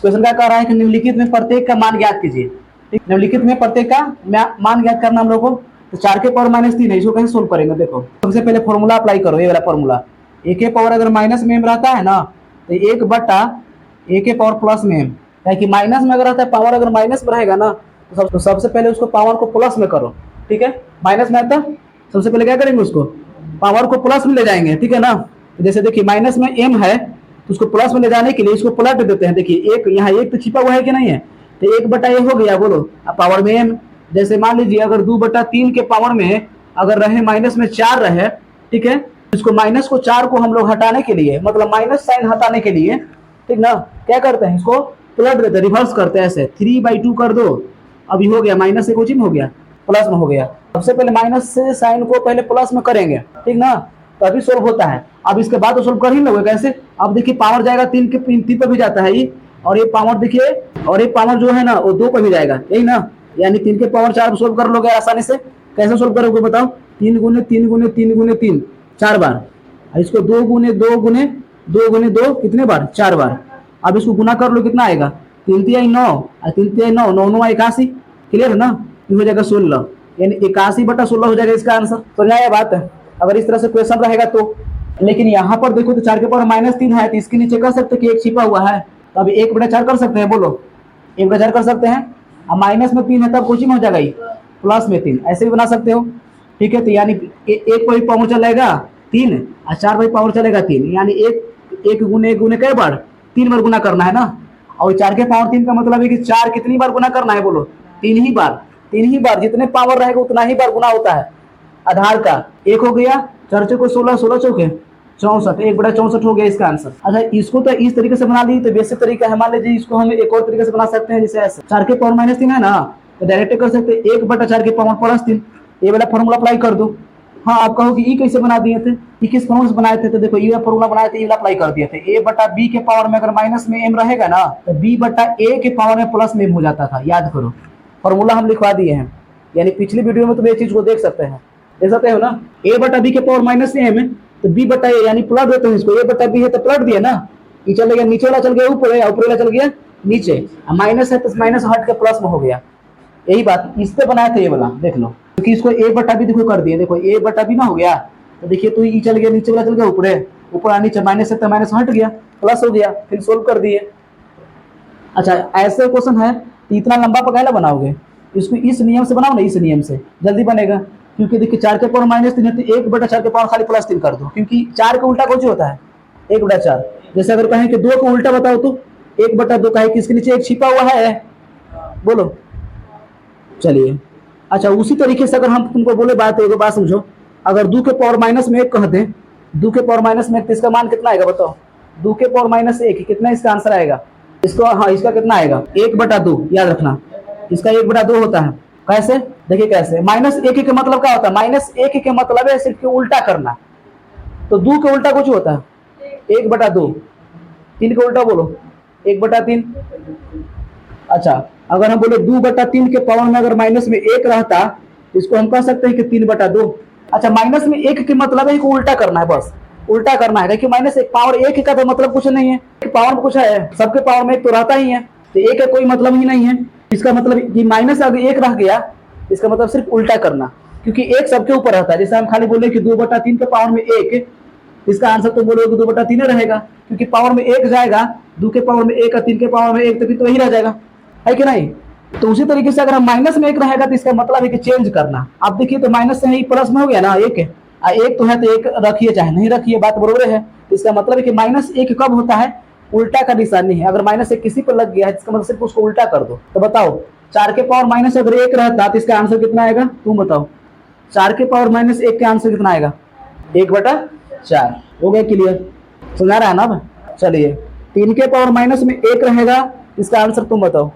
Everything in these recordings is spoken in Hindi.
क्वेश्चन क्या कह रहा है कि निम्नलिखित में प्रत्येक का मान ज्ञात कीजिए। ठीक, निम्नलिखित में प्रत्येक का मान ज्ञात करना हम लोगों को। तो 4 के पावर -3 है, इसको कैसे सोल्व करेंगे? देखो सबसे पहले फॉर्मूला अप्लाई करो, ये वाला फॉर्मूला। ए के पावर अगर माइनस में एम रहता है ना, तो 1 बटा ए के पावर प्लस में एम, क्या कि माइनस में अगर रहता है, पावर अगर माइनस में रहेगा ना, तो सबसे पहले उसको पावर को प्लस में करो। ठीक है, माइनस में आता सबसे पहले क्या करेंगे, उसको पावर को प्लस में ले जाएंगे। ठीक है ना, जैसे देखिए माइनस में एम है, तो उसको प्लस में ले जाने के लिए इसको पलट देते हैं। देखिए एक यहाँ एक तो छिपा हुआ है कि नहीं है, तो 1 बटा ए हो गया, बोलो अब पावर में एम। जैसे मान लीजिए अगर 2 बटा 3 के पावर में अगर रहे माइनस में 4 रहे, ठीक है, इसको माइनस को 4 को हम लोग हटाने के लिए, मतलब माइनस साइन हटाने के लिए, ठीक ना, क्या करते हैं, इसको पलट देते हैं, रिवर्स करते हैं, ऐसे 3/2 कर दो। अभी हो गया माइनस से कोचिंग हो गया, प्लस में हो गया। सबसे पहले माइनस से साइन को पहले प्लस में करेंगे, ठीक ना, तो अभी सोल्व होता है। अब इसके बाद तो सोल्व कर ही लोगे कैसे। अब देखिए पावर जाएगा 3 के 3 पर भी जाता है ये, और ये पावर देखिए, और ये पावर जो है ना वो 2 पर भी जाएगा, यही ना, यानी 3 के पावर 4 सोल्व कर लोगे आसानी से। कैसे सोल्व करोगे बताओ? 3 गुने 3 गुने 3 गुने 3 4 बार, इसको 2 गुने 2 गुने 2 गुने 2 कितने बार? 4 बार। अब इसको गुना कर लो, कितना आएगा? 3 तिहाई 9 और 3 तिहाई 9, 9 9 81, क्लियर है ना, ये हो जाएगा 16, यानी 81/16 हो जाएगा इसका आंसर। तो नया बात है अगर इस तरह से क्वेश्चन रहेगा तो। लेकिन यहाँ पर देखो तो 4 के पावर -3 है, तो इसके नीचे कर सकते कि एक छिपा हुआ है, तो अभी 1/4 कर सकते हैं, बोलो 1/4 कर सकते हैं। अब माइनस में 3 है तब कोचिंग हो जाएगा, प्लस में 3 ऐसे भी बना सकते हो। ठीक है, तो यानी 1 पर पावर चलेगा 3 और 4 पर पावर चलेगा 3, यानी 1 गुने 1 गुने कई बार? 3 बार गुना करना है ना। और 4 के पावर 3 का मतलब है कि 4 कितनी बार गुना करना है, बोलो 3 ही बार। 3 ही बार, जितने पावर रहेगा उतना ही बार गुना होता है। आधार का 1 हो गया, 4 चौके 16, 16 चौके 64, 1/64 हो गया इसका आंसर। अच्छा, इसको तो इस तरीके से बना ली तो बेसिक तरीका है। मान लीजिए इसको हम एक और तरीके से बना सकते हैं, जैसे ऐसे 4 के पावर -3 है ना, तो डायरेक्ट कर सकते हैं 1/4 के पावर +3, ये वाला फॉर्मूला अप्लाई कर दो। हाँ, आप कहो कि ई कैसे बना दिए थे, ई किस फॉर्मूला से बनाए थे? तो देखो ये फॉर्मूला बनाए थे, ये वाला अप्लाई कर दिए थे। a बटा b के पावर में अगर माइनस में m रहेगा ना, तो b बटा a के पावर में प्लस में m हो जाता था, याद करो। फॉर्मूला हम लिखवा दिए हैं, यानी पिछली वीडियो में तुम ये चीज को देख सकते हैं, देख सकते हो ना। a बटा b के पावर -m, तो b बटा a, यानी पलट देते हैं इसको, a बटा b है तो पलट दिया ना, ये चल गया नीचे वाला चल गया ऊपर, ऊपर वाला चल गया नीचे, माइनस है तो माइनस हट के प्लस में हो गया। यही बात इस पे बनाया था ये वाला, देख लो, क्योंकि इसको a बटा b देखो कर दिए, देखो a बटा b ना हो गया, तो देखिए तो ये चल गया नीचे वाला चल गया ऊपर, ऊपर नीचे माइनस है तो माइनस हट गया, प्लस हो गया, फिर सोल्व कर दिए। अच्छा, ऐसे क्वेश्चन है तो इतना लंबा पकाएला बनाओगे, इसको इस नियम से बनाओ ना, इस नियम से जल्दी बनेगा। क्योंकि देखिए 4 के पावर -3 है तो 1/4 के पावर खाली +3 कर दो, क्योंकि 4 का उल्टा कुछ होता है 1/4। जैसे अगर कहें कि 2 को उल्टा बताओ तो 1/2 का है, किसके नीचे एक छिपा हुआ है, बोलो। चलिए, अच्छा उसी तरीके से अगर हम तुमको बोले बात, एक बात समझो, अगर 2 के पावर माइनस में 1 कह दें, 2 के पावर -1 तो इसका मान कितना आएगा बताओ? 2 के पावर -1 कितना इसका आंसर आएगा? इसको हाँ, इसका कितना आएगा? 1/2, याद रखना इसका 1/2 होता है। कैसे? देखिए कैसे, -1 का मतलब क्या होता है? -1 का मतलब है सिर्फ उल्टा करना, तो 2 का उल्टा कुछ होता है 1/2, 3 का उल्टा बोलो 1/3। अच्छा, अगर हम बोले 2/3 के पावर में अगर माइनस में 1 रहता, इसको हम कह सकते हैं कि 3/2। अच्छा, माइनस में 1 के मतलब है कि उल्टा करना है, बस उल्टा करना है, क्योंकि -1 पावर 1 का तो मतलब कुछ नहीं है, पावर में कुछ है, सबके पावर में 1 तो रहता ही है, तो 1 का कोई मतलब ही नहीं है। इसका मतलब कि माइनस अगर 1 रह गया, इसका मतलब सिर्फ उल्टा करना, क्योंकि 1 सबके ऊपर रहता है। जैसे हम खाली बोले कि 2/3 के पावर में 1, इसका आंसर तो बोलोगे 2/3 रहेगा, क्योंकि पावर में 1 जाएगा, 2 के पावर में 1 और 3 के पावर में 1, तो फिर तो वही रह जाएगा, है कि नहीं। तो उसी तरीके से अगर हम माइनस में 1 रहेगा तो इसका मतलब है कि चेंज करना। आप देखिए तो माइनस से ही प्लस में हो गया ना, 1 तो है तो 1 रखिए चाहे नहीं रखिए, बात बरोबर है। तो इसका मतलब है कि -1 कब होता है? उल्टा का निशानी है। अगर -1 किसी पर लग गया है, इसका मतलब सिर्फ उसको उल्टा कर दो। तो बताओ 4 के पावर माइनस अगर 1 रहता तो इसका आंसर कितना आएगा, तुम बताओ? 4 के पावर -1 का आंसर कितना आएगा? 1/4। हो गया क्लियर, समझा रहा है ना। चलिए, 3 के पावर माइनस में 1 रहेगा, इसका आंसर तुम बताओ?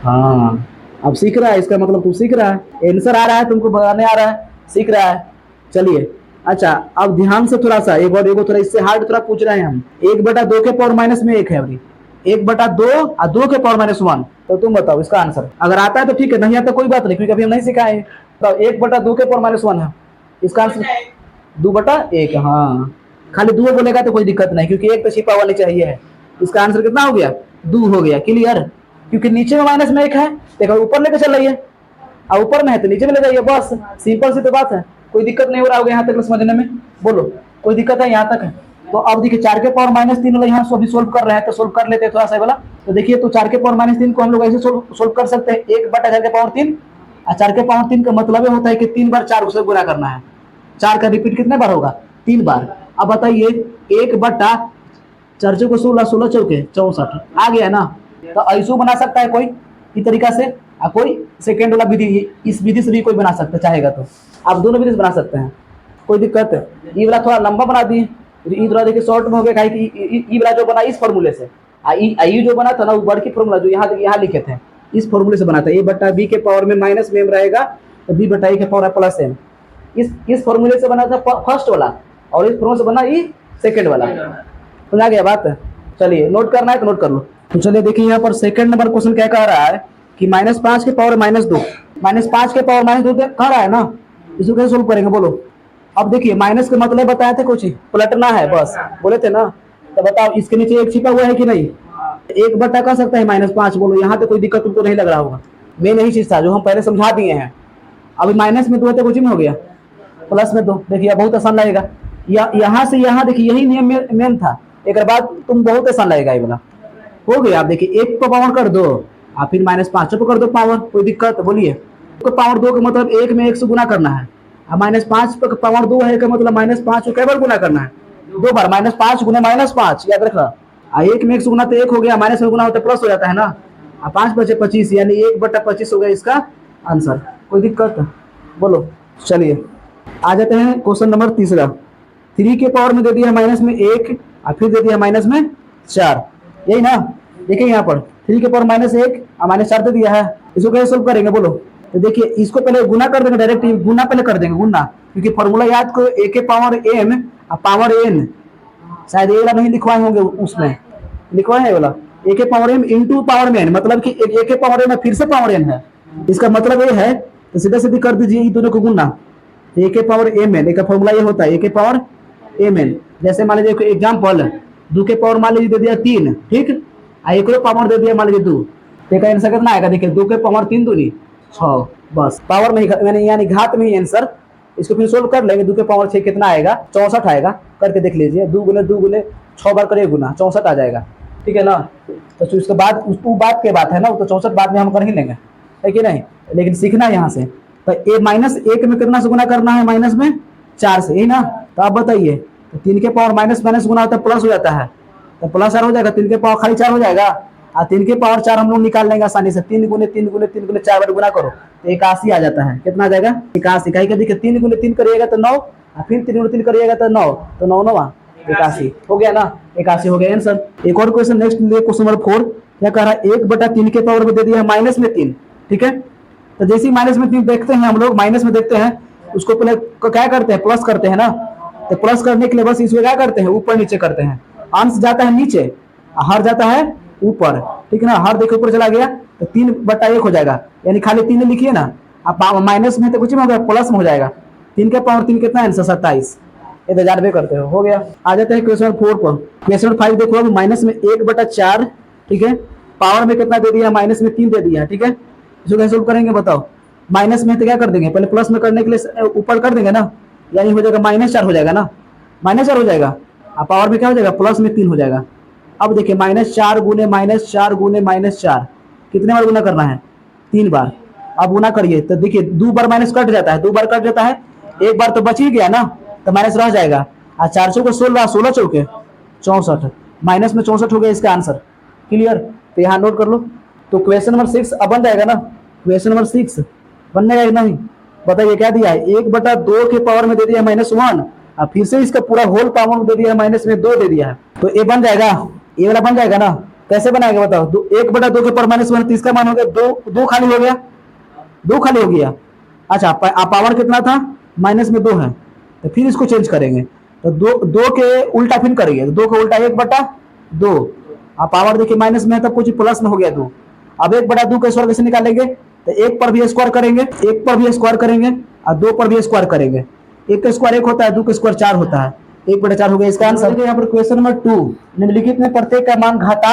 हाँ, अब सीख रहा है, इसका मतलब तू सीख रहा है, आंसर आ रहा है, तुमको बताने आ रहा है, सीख रहा है। चलिए, अच्छा अब ध्यान से थोड़ा सा एक और थोड़ा इससे हार्ड थोड़ा पूछ रहे हैं हम। 1/2 के पावर -1 है, अभी 1/2 और 2 के पावर -1, तो तुम बताओ इसका आंसर। अगर आता है तो ठीक है, नहीं आता कोई बात नहीं, क्योंकि अभी हम नहीं सिखाए। तो 1/2 के पावर -1 है, इसका आंसर 2/1। हाँ, खाली 2 बोलेगा तो कोई दिक्कत नहीं, क्योंकि 1 तो छिपा हुआ नहीं चाहिए है। इसका आंसर कितना हो गया? 2 हो गया। क्लियर? क्योंकि नीचे में माइनस में 1 है, देखो ऊपर लेके चल रही है, और ऊपर में है तो नीचे में ले जाइए, बस सिंपल सी तो बात है। कोई दिक्कत नहीं हो रहा होगा यहाँ तक समझने में? बोलो कोई दिक्कत है यहाँ तक है? तो अब देखिए 4 के पावर -3 वाला यहाँ अभी सोल्व कर रहे हैं, तो सोल्व कर लेते हैं थोड़ा सा वाला। तो देखिए, तो 4 के पावर -3 को हम लोग ऐसे सोल्व कर सकते हैं, 1/4 के पावर 3। और 4 के पावर 3 का मतलब होता है कि 3 बार 4 से गुना करना है। 4 का रिपीट कितने बार होगा? 3 बार। अब बताइए 1/4 को 16, 16 चौके 64 आ गया ना? तो ऐसो बना सकता है कोई इस तरीका से, कोई सेकेंड वाला विधि, इस विधि से भी कोई बना सकता चाहेगा तो आप दोनों विधि से बना सकते हैं, कोई दिक्कत है? ये वाला थोड़ा लंबा बना दिए, ये थोड़ा देखिए शॉर्ट में हो गया, कि ये वाला जो बना इस फॉर्मूले से, ये जो बना था ना वो बड़ की फॉर्मूला जो यहाँ लिखे थे, इस फॉर्मूले से बना था। a/b के पावर में माइनस में m रहेगा, तो b/a के पावर प्लस m, इस फॉर्मूले से बना था फर्स्ट वाला, और इस फॉर्मूले से बना ये सेकंड वाला। तो आ गया बात? चलिए नोट करना है तो नोट कर लो। तो चलिए देखिए यहाँ पर सेकंड नंबर क्वेश्चन क्या कह रहा है कि -5 के पावर -2, -5 के पावर -2 कह रहा है ना, इसको कैसे सोल्व करेंगे बोलो? अब देखिए माइनस के मतलब बताए थे कुछ, पलटना है बस, बोले थे ना। तो बताओ इसके नीचे 1 छिपा हुआ है कि नहीं? 1/, कह सकता है -5, बोलो यहाँ पे कोई दिक्कत तुमको नहीं लग रहा होगा? मेन यही चीज था जो हम पहले समझा दिए हैं। अभी माइनस में 2 है तो कुछ में हो गया, प्लस में 2, देखिए बहुत आसान लगेगा। यहाँ से यहाँ देखिए यही नियम मेन था, एक बाद तुम बहुत आसान लगेगा ये वाला। हो गया, आप देखिए 1 को पावर कर दो और फिर -5 को कर दो पावर, कोई दिक्कत? बोलिए। तो पावर 2 का मतलब 1 में 1 से गुना करना है, और -5 पर पावर 2 है का मतलब -5 को कै बार गुना करना है? 2 बार। -5 गुना -5 याद रखना, 1 में 1 से गुना तो 1 हो गया, माइनस में गुना होता है प्लस हो जाता है ना। 5 बचे 25, यानी 1/25 हो गया इसका आंसर। कोई दिक्कत? बोलो। चलिए आ जाते हैं क्वेश्चन नंबर तीसरा। 3 के पावर में दे दिया माइनस में 1 और फिर दे दिया माइनस में 4, यही ना? देखिए यहाँ पर 3 के पावर -1 और -4 दे दिया है, इसको कैसे सोल्व करेंगे बोलो? तो देखिए इसको पहले गुना कर देंगे, डायरेक्ट गुना पहले कर देंगे, गुना, क्योंकि फॉर्मूला याद को a के पावर m और पावर n, शायद ये वाला नहीं लिखवाए होंगे, उसमें लिखवाए है वाला a के पावर m इंटू पावर में n, मतलब कि a के पावर m फिर से पावर n है, इसका मतलब ये है। तो सीधा सीधी कर दीजिए ये दोनों को गुना, a के पावर mn, एक फॉर्मूला ये होता है a के पावर mn। जैसे मान लीजिए एग्जाम्पल 2 के पावर मान लीजिए दे दिया 3, ठीक, और 1 पावर दे दिया मान लीजिए 2, तो का आंसर कितना आएगा? देखिए 2 के पावर 3 दूनी 6, बस पावर में ही यानी घात में ही आंसर। इसको फिर सोल्व कर लेंगे, 2 के पावर 6 कितना आएगा? 64 आएगा, करके देख लीजिए, 2 गुने 2 गुने 6 बार करिए गुना, 64 आ जाएगा, ठीक है ना? तो उसके बाद वो बात के बात है ना, तो 64 बाद में हम कर ही लेंगे, है कि नहीं? लेकिन सीखना यहाँ से, तो a -1 में कितना से गुना करना है? माइनस में 4 से, यही ना? तो आप बताइए, तो 3 के पावर माइनस माइनस गुना होता है प्लस हो जाता है, तो प्लस 4 हो जाएगा, 3 के पावर खाली 4 हो जाएगा, और 3 के पावर 4 हम लोग निकाल लेंगे आसानी से, 3 गुने 3 गुने 3 गुने 4 बार गुना करो तो 81 आ जाता है। कितना आ जाएगा? 81। कहीं का देखिए 3 गुने 3 करिएगा तो 9, और फिर 3 गुने 3 करिएगा तो 9, तो 9 9 81 हो गया ना? 81 हो गया आंसर। एक और क्वेश्चन नेक्स्ट, क्वेश्चन नंबर 4 क्या कह रहा है? 1/3 के पावर में दे दिया माइनस में 3, ठीक है? तो जैसे ही माइनस में 3 देखते हैं हम लोग, माइनस में देखते हैं उसको पहले क्या करते हैं? प्लस करते हैं ना। तो प्लस करने के लिए बस इसमें क्या करते हैं? ऊपर नीचे करते हैं, अंश जाता है नीचे, हर जाता है ऊपर, ठीक है ना? हर देखो ऊपर चला गया तो 3/1 हो जाएगा, यानी खाली 3 लिखिए ना, आप माइनस में तो कुछ में हो गया, प्लस में हो जाएगा। 3 के पावर 3 कितना आंसर? 27। ये 1000 करते हो गया। आ जाते हैं क्वेश्चन 4 पर। क्वेश्चन 5 देखो, अब माइनस में 1/4, ठीक है, पावर में कितना दे दिया? माइनस में 3 दे दिया, ठीक है? इसको कैसे सोल्व करेंगे बताओ? माइनस में तो क्या कर देंगे? पहले प्लस में करने के लिए ऊपर कर देंगे ना, यानी हो जाएगा -4 हो जाएगा ना, -4 हो जाएगा, और पावर में क्या हो जाएगा? प्लस में 3 हो जाएगा। अब देखिए -4 गुने -4 गुने -4 कितने बार गुना करना है? 3 बार। अब गुना करिए तो देखिए 2 बार माइनस कट जाता है, 2 बार कट जाता है, 1 बार तो बच ही गया ना, तो माइनस रह जाएगा। और 4 चौके 16, 16 चौके 64, माइनस में 64 हो गया इसका आंसर। क्लियर? तो यहाँ नोट कर लो। तो क्वेश्चन नंबर 6 अब बन जाएगा ना? क्वेश्चन नंबर 6 बन जाएगा नहीं? बताइए क्या दिया है? 1/2 के पावर में दे दिया -1, और फिर से इसका पूरा होल पावर में दे दिया -2 दे दिया है, तो ये बन जाएगा, ये वाला बन जाएगा ना? कैसे बनाएगा बताओ? 1/2 के पावर -1, तो इसका मान हो गया 2 खाली हो गया, 2 खाली हो गया। अच्छा, पावर कितना था? -2 है, तो फिर इसको चेंज करेंगे, तो 2 के उल्टा फिर करेंगे, 2 का उल्टा 1/2, और पावर देखिए माइनस में है तब कुछ प्लस में हो गया 2। अब 1/2 का स्क्वायर कैसे निकालेंगे? तो 1 पर भी स्क्वायर करेंगे, 1 पर भी स्क्वायर करेंगे, और 2 पर भी स्क्वायर करेंगे। 1 का स्क्वायर 1 होता है, 2 का स्क्वायर 4 होता है, 1/4 हो गया इसका आंसर। यहाँ पर क्वेश्चन नंबर 2, निम्नलिखित में प्रत्येक का मान घातांक